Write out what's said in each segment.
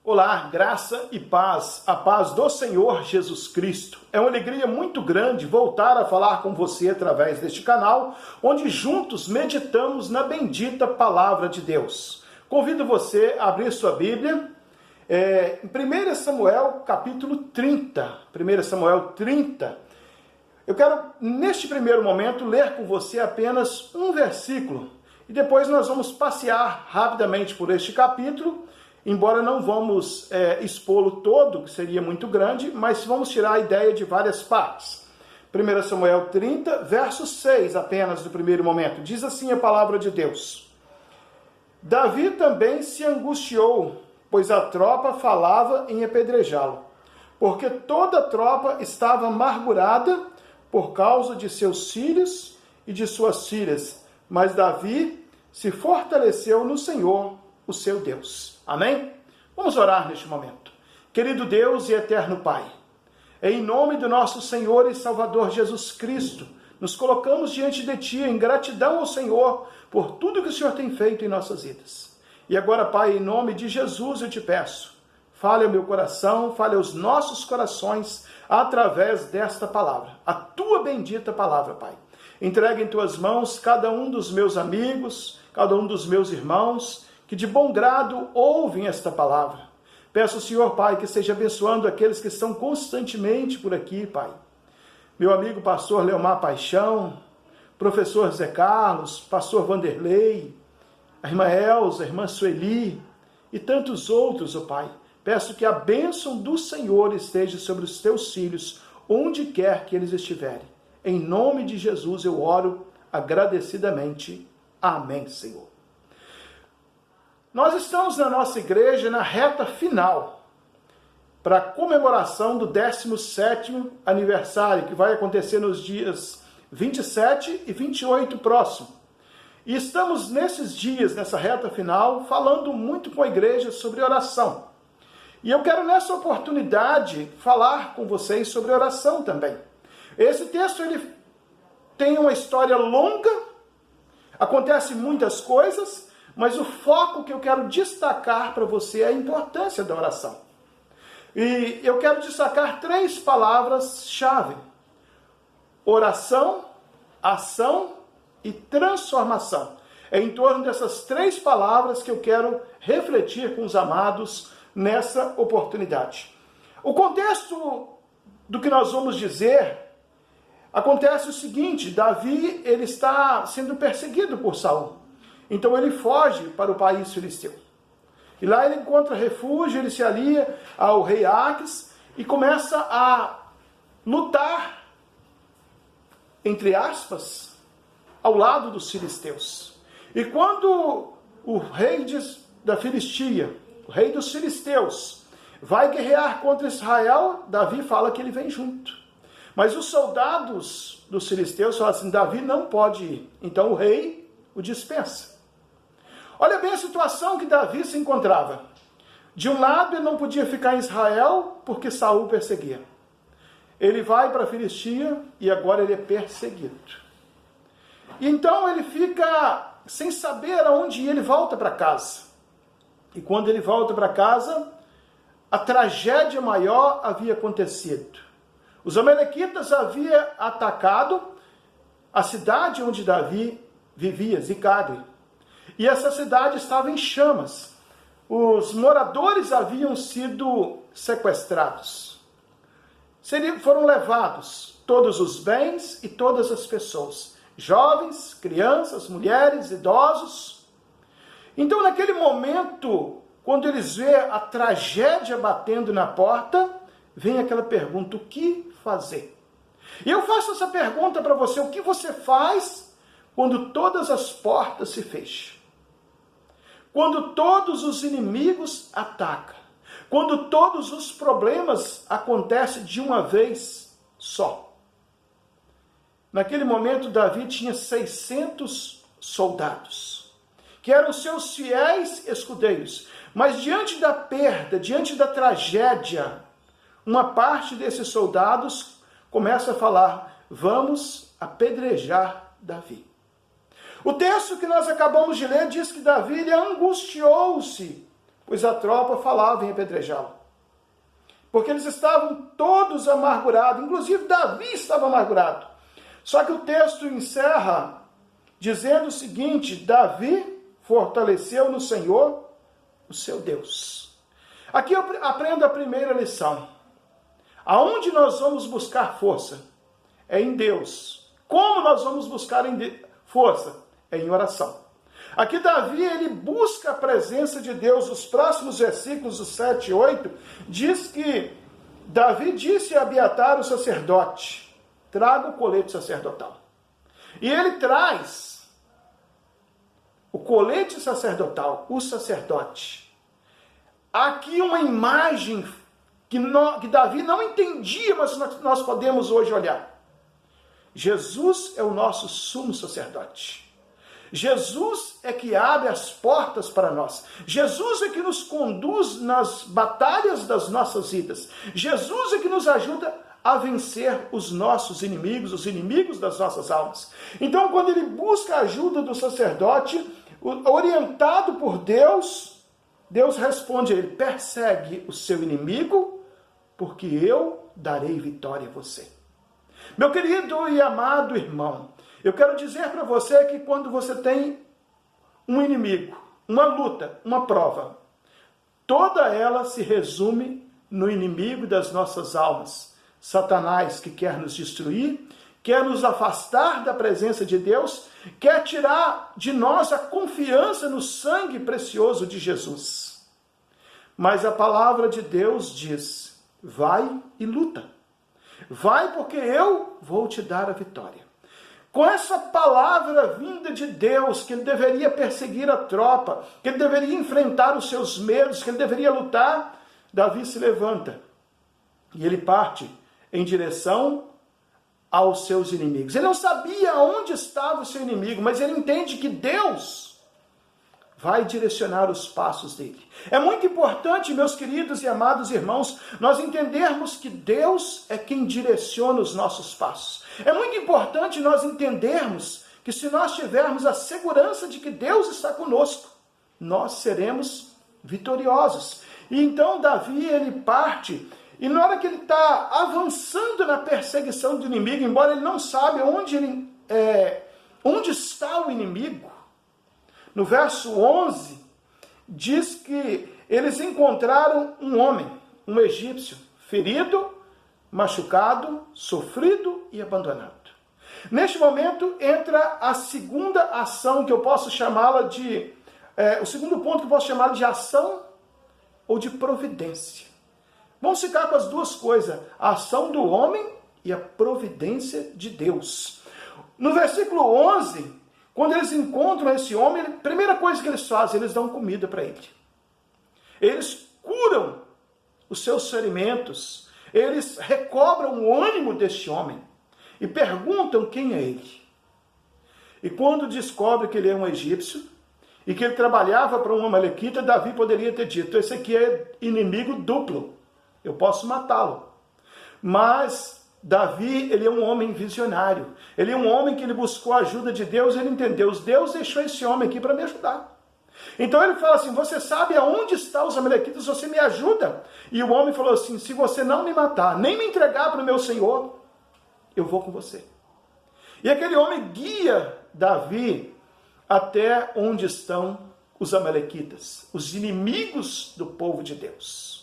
Olá, graça e paz, a paz do Senhor Jesus Cristo. É uma alegria muito grande voltar a falar com você através deste canal, onde juntos meditamos na bendita Palavra de Deus. Convido você a abrir sua Bíblia em 1 Samuel capítulo 30. 1 Samuel 30. Eu quero, neste primeiro momento, ler com você apenas um versículo. E depois nós vamos passear rapidamente por este capítulo, embora não vamos expô-lo todo, que seria muito grande, mas vamos tirar a ideia de várias partes. 1 Samuel 30, verso 6 apenas do primeiro momento. Diz assim a palavra de Deus. Davi também se angustiou, pois a tropa falava em apedrejá-lo, porque toda a tropa estava amargurada por causa de seus filhos e de suas filhas. Mas Davi se fortaleceu no Senhor, o seu Deus. Amém? Vamos orar neste momento. Querido Deus e eterno Pai, em nome do nosso Senhor e Salvador Jesus Cristo, nos colocamos diante de Ti em gratidão ao Senhor por tudo que o Senhor tem feito em nossas vidas. E agora, Pai, em nome de Jesus eu te peço, fale ao meu coração, fale aos nossos corações através desta palavra, a Tua bendita palavra, Pai. Entregue em Tuas mãos cada um dos meus amigos, cada um dos meus irmãos, que de bom grado ouvem esta palavra. Peço ao Senhor, Pai, que esteja abençoando aqueles que estão constantemente por aqui, Pai. Meu amigo pastor Leomar Paixão, professor Zé Carlos, pastor Vanderlei, a irmã Elza, a irmã Sueli e tantos outros, ó Pai. Peço que a bênção do Senhor esteja sobre os Teus filhos, onde quer que eles estiverem. Em nome de Jesus eu oro agradecidamente. Amém, Senhor. Nós estamos na nossa igreja na reta final para a comemoração do 17º aniversário, que vai acontecer nos dias 27 e 28 próximo. E estamos nesses dias, nessa reta final, falando muito com a igreja sobre oração. E eu quero nessa oportunidade falar com vocês sobre oração também. Esse texto ele tem uma história longa, acontece muitas coisas, mas o foco que eu quero destacar para você é a importância da oração. E eu quero destacar 3 palavras-chave: oração, ação e transformação. É em torno dessas 3 palavras que eu quero refletir com os amados nessa oportunidade. O contexto do que nós vamos dizer, acontece o seguinte: Davi ele está sendo perseguido por Saul. Então ele foge para o país filisteu. E lá ele encontra refúgio, ele se alia ao rei Aques e começa a lutar, entre aspas, ao lado dos filisteus. E quando o rei da Filistia, o rei dos filisteus, vai guerrear contra Israel, Davi fala que ele vem junto. Mas os soldados dos filisteus falam assim: Davi não pode ir. Então o rei o dispensa. Olha bem a situação que Davi se encontrava. De um lado, ele não podia ficar em Israel porque Saul perseguia. Ele vai para a Filistia e agora ele é perseguido. E então ele fica sem saber aonde ir, ele volta para casa. E quando ele volta para casa, a tragédia maior havia acontecido. Os amalequitas haviam atacado a cidade onde Davi vivia, Ziclague. E essa cidade estava em chamas. Os moradores haviam sido sequestrados. Foram levados todos os bens e todas as pessoas. Jovens, crianças, mulheres, idosos. Então, naquele momento, quando eles veem a tragédia batendo na porta, vem aquela pergunta: o que fazer? E eu faço essa pergunta para você: o que você faz quando todas as portas se fecham? Quando todos os inimigos atacam? Quando todos os problemas acontecem de uma vez só? Naquele momento, Davi tinha 600 soldados, que eram seus fiéis escudeiros. Mas diante da perda, diante da tragédia, uma parte desses soldados começa a falar: vamos apedrejar Davi. O texto que nós acabamos de ler diz que Davi angustiou-se pois a tropa falava em apedrejá-lo. Porque eles estavam todos amargurados, inclusive Davi estava amargurado. Só que o texto encerra dizendo o seguinte: Davi fortaleceu no Senhor o seu Deus. Aqui eu aprendo a primeira lição. Aonde nós vamos buscar força? É em Deus. Como nós vamos buscar força? É em oração. Aqui Davi, ele busca a presença de Deus. Os próximos versículos, os 7 e 8, diz que Davi disse a Abiatar, o sacerdote: traga o colete sacerdotal. E ele traz o colete sacerdotal, o sacerdote. Aqui uma imagem que Davi não entendia, mas nós podemos hoje olhar. Jesus é o nosso sumo sacerdote. Jesus é que abre as portas para nós. Jesus é que nos conduz nas batalhas das nossas vidas. Jesus é que nos ajuda a vencer os nossos inimigos, os inimigos das nossas almas. Então, quando ele busca a ajuda do sacerdote, orientado por Deus, Deus responde a ele: persegue o seu inimigo, porque eu darei vitória a você. Meu querido e amado irmão, eu quero dizer para você que quando você tem um inimigo, uma luta, uma prova, toda ela se resume no inimigo das nossas almas, Satanás, que quer nos destruir, quer nos afastar da presença de Deus, quer tirar de nós a confiança no sangue precioso de Jesus. Mas a palavra de Deus diz: vai e luta. Vai, porque eu vou te dar a vitória. Com essa palavra vinda de Deus, que ele deveria perseguir a tropa, que ele deveria enfrentar os seus medos, que ele deveria lutar, Davi se levanta e ele parte em direção aos seus inimigos. Ele não sabia onde estava o seu inimigo, mas ele entende que Deus vai direcionar os passos dele. É muito importante, meus queridos e amados irmãos, nós entendermos que Deus é quem direciona os nossos passos. É muito importante nós entendermos que se nós tivermos a segurança de que Deus está conosco, nós seremos vitoriosos. E então Davi, ele parte, e na hora que ele está avançando na perseguição do inimigo, embora ele não saiba onde está o inimigo, no verso 11, diz que eles encontraram um homem, um egípcio, ferido, machucado, sofrido e abandonado. Neste momento entra a segunda ação que eu posso chamá-la de... o segundo ponto que eu posso chamá-la de ação ou de providência. Vamos ficar com as duas coisas, a ação do homem e a providência de Deus. No versículo 11... quando eles encontram esse homem, a primeira coisa que eles fazem, eles dão comida para ele. Eles curam os seus ferimentos, eles recobram o ânimo deste homem e perguntam quem é ele. E quando descobre que ele é um egípcio e que ele trabalhava para uma amalequita, Davi poderia ter dito: esse aqui é inimigo duplo, eu posso matá-lo. Mas Davi, ele é um homem visionário. Ele é um homem que ele buscou a ajuda de Deus, ele entendeu: Deus deixou esse homem aqui para me ajudar. Então ele fala assim: você sabe aonde estão os amalequitas, você me ajuda? E o homem falou assim: se você não me matar, nem me entregar para o meu Senhor, eu vou com você. E aquele homem guia Davi até onde estão os amalequitas, os inimigos do povo de Deus.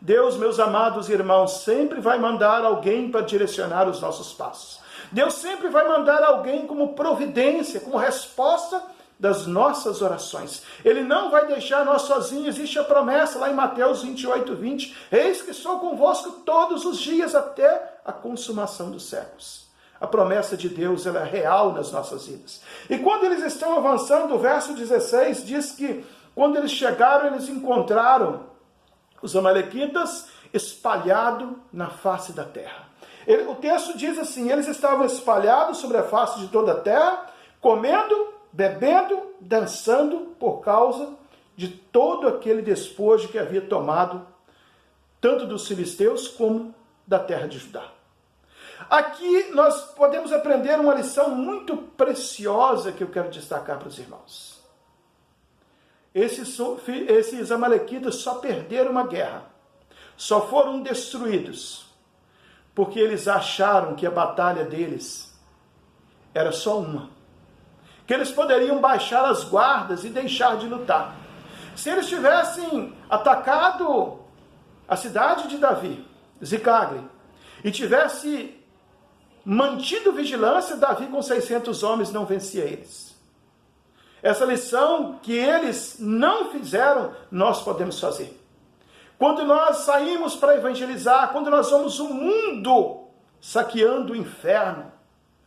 Deus, meus amados irmãos, sempre vai mandar alguém para direcionar os nossos passos. Deus sempre vai mandar alguém como providência, como resposta das nossas orações. Ele não vai deixar nós sozinhos. Existe a promessa lá em Mateus 28:20. Eis que sou convosco todos os dias até a consumação dos séculos. A promessa de Deus, ela é real nas nossas vidas. E quando eles estão avançando, o verso 16 diz que quando eles chegaram, eles encontraram os amalequitas espalhados na face da terra. O texto diz assim: eles estavam espalhados sobre a face de toda a terra, comendo, bebendo, dançando, por causa de todo aquele despojo que havia tomado, tanto dos filisteus como da terra de Judá. Aqui nós podemos aprender uma lição muito preciosa que eu quero destacar para os irmãos. esses amalequitas só perderam uma guerra, só foram destruídos, porque eles acharam que a batalha deles era só uma, que eles poderiam baixar as guardas e deixar de lutar. Se eles tivessem atacado a cidade de Davi, Ziclague, e tivesse mantido vigilância, Davi com 600 homens não vencia eles. Essa lição que eles não fizeram, nós podemos fazer. Quando nós saímos para evangelizar, quando nós vamos o mundo saqueando o inferno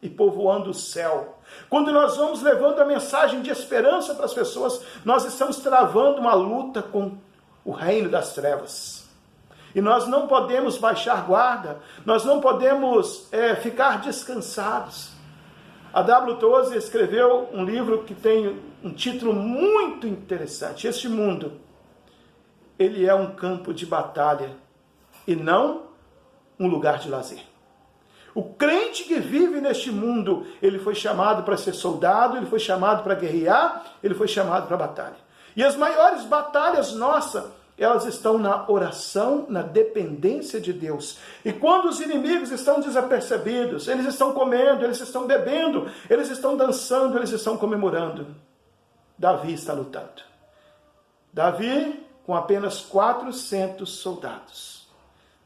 e povoando o céu, quando nós vamos levando a mensagem de esperança para as pessoas, nós estamos travando uma luta com o reino das trevas. E nós não podemos baixar guarda, nós não podemos ficar descansados. A W. Tozer escreveu um livro que tem um título muito interessante. Este mundo, ele é um campo de batalha e não um lugar de lazer. O crente que vive neste mundo, ele foi chamado para ser soldado, ele foi chamado para guerrear, ele foi chamado para batalha. E as maiores batalhas nossas, elas estão na oração, na dependência de Deus. E quando os inimigos estão desapercebidos, eles estão comendo, eles estão bebendo, eles estão dançando, eles estão comemorando, Davi está lutando. Davi, com apenas 400 soldados,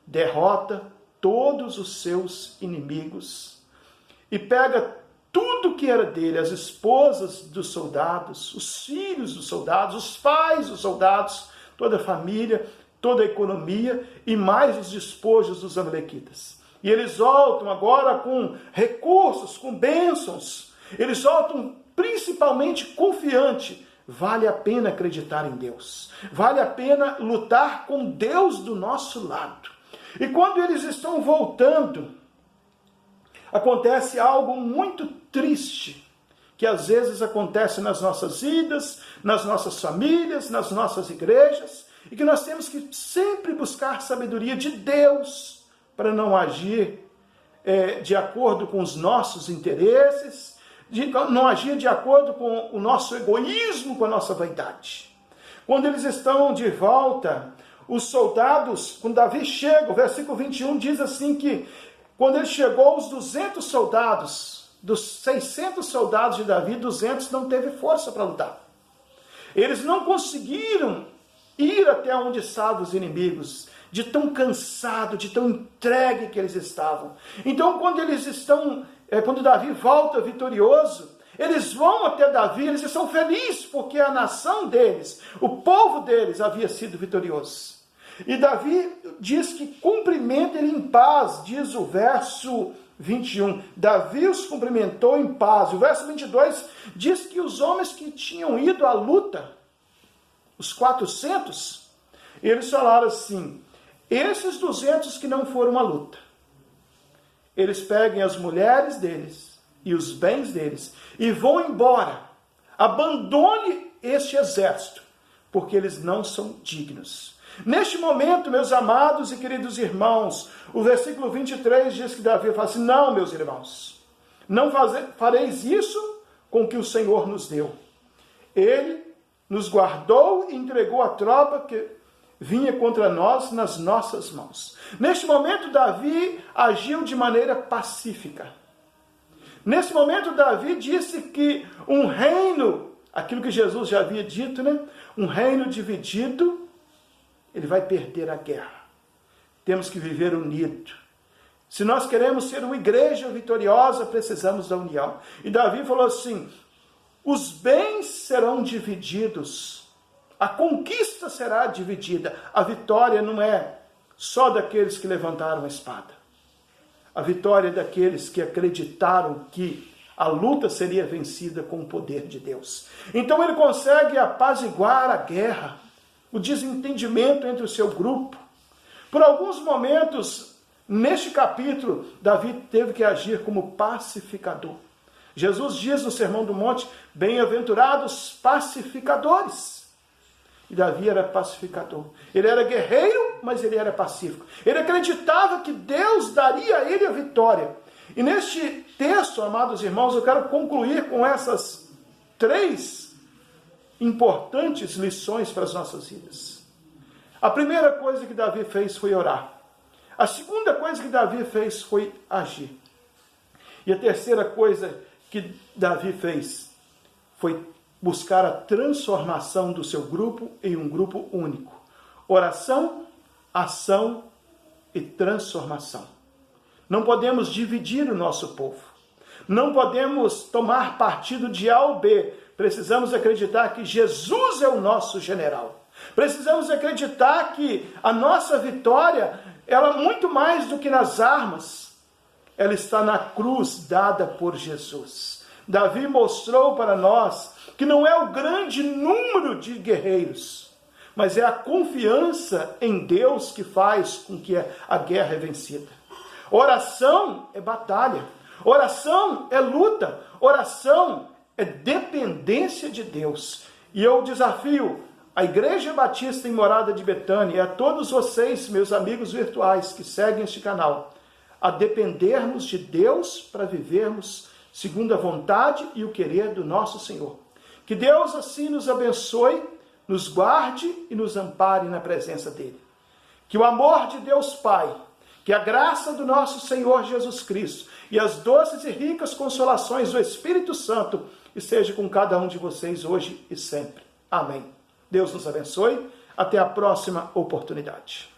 derrota todos os seus inimigos e pega tudo que era dele, as esposas dos soldados, os filhos dos soldados, os pais dos soldados, toda a família, toda a economia e mais os despojos dos amalequitas. E eles voltam agora com recursos, com bênçãos. Eles voltam principalmente confiante. Vale a pena acreditar em Deus. Vale a pena lutar com Deus do nosso lado. E quando eles estão voltando, acontece algo muito triste, que às vezes acontece nas nossas vidas, nas nossas famílias, nas nossas igrejas, e que nós temos que sempre buscar sabedoria de Deus para não agir de acordo com os nossos interesses, não agir de acordo com o nosso egoísmo, com a nossa vaidade. Quando eles estão de volta, os soldados, quando Davi chega, o versículo 21 diz assim que quando ele chegou, os 200 soldados, dos 600 soldados de Davi, 200 não teve força para lutar. Eles não conseguiram ir até onde estavam os inimigos, de tão cansado, de tão entregue que eles estavam. Então, quando Davi volta vitorioso, eles vão até Davi, eles estão felizes porque a nação deles, o povo deles havia sido vitorioso. E Davi diz que cumprimenta ele em paz, diz o verso 21. Davi os cumprimentou em paz. O verso 22 diz que os homens que tinham ido à luta, os 400, eles falaram assim, esses 200 que não foram à luta, eles peguem as mulheres deles e os bens deles e vão embora. Abandone este exército, porque eles não são dignos. Neste momento, meus amados e queridos irmãos, o versículo 23 diz que Davi fala assim, não, meus irmãos, não fareis isso com o que o Senhor nos deu. Ele nos guardou e entregou a tropa que vinha contra nós nas nossas mãos. Neste momento, Davi agiu de maneira pacífica. Nesse momento, Davi disse que um reino, aquilo que Jesus já havia dito, né? Um reino dividido, ele vai perder a guerra. Temos que viver unido. Se nós queremos ser uma igreja vitoriosa, precisamos da união. E Davi falou assim, os bens serão divididos, a conquista será dividida. A vitória não é só daqueles que levantaram a espada. A vitória é daqueles que acreditaram que a luta seria vencida com o poder de Deus. Então ele consegue apaziguar a guerra, o desentendimento entre o seu grupo. Por alguns momentos, neste capítulo, Davi teve que agir como pacificador. Jesus diz no Sermão do Monte, bem-aventurados pacificadores. E Davi era pacificador. Ele era guerreiro, mas ele era pacífico. Ele acreditava que Deus daria a ele a vitória. E neste texto, amados irmãos, eu quero concluir com essas três importantes lições para as nossas vidas. A primeira coisa que Davi fez foi orar. A segunda coisa que Davi fez foi agir. E a terceira coisa que Davi fez foi buscar a transformação do seu grupo em um grupo único. Oração, ação e transformação. Não podemos dividir o nosso povo. Não podemos tomar partido de A ou B. Precisamos acreditar que Jesus é o nosso general. Precisamos acreditar que a nossa vitória, ela muito mais do que nas armas, ela está na cruz dada por Jesus. Davi mostrou para nós que não é o grande número de guerreiros, mas é a confiança em Deus que faz com que a guerra é vencida. Oração é batalha. Oração é luta. Oração é dependência de Deus. E eu desafio a Igreja Batista em Morada de Betânia e a todos vocês, meus amigos virtuais que seguem este canal, a dependermos de Deus para vivermos segundo a vontade e o querer do nosso Senhor. Que Deus assim nos abençoe, nos guarde e nos ampare na presença dEle. Que o amor de Deus Pai, que a graça do nosso Senhor Jesus Cristo e as doces e ricas consolações do Espírito Santo esteja com cada um de vocês hoje e sempre. Amém. Deus nos abençoe. Até a próxima oportunidade.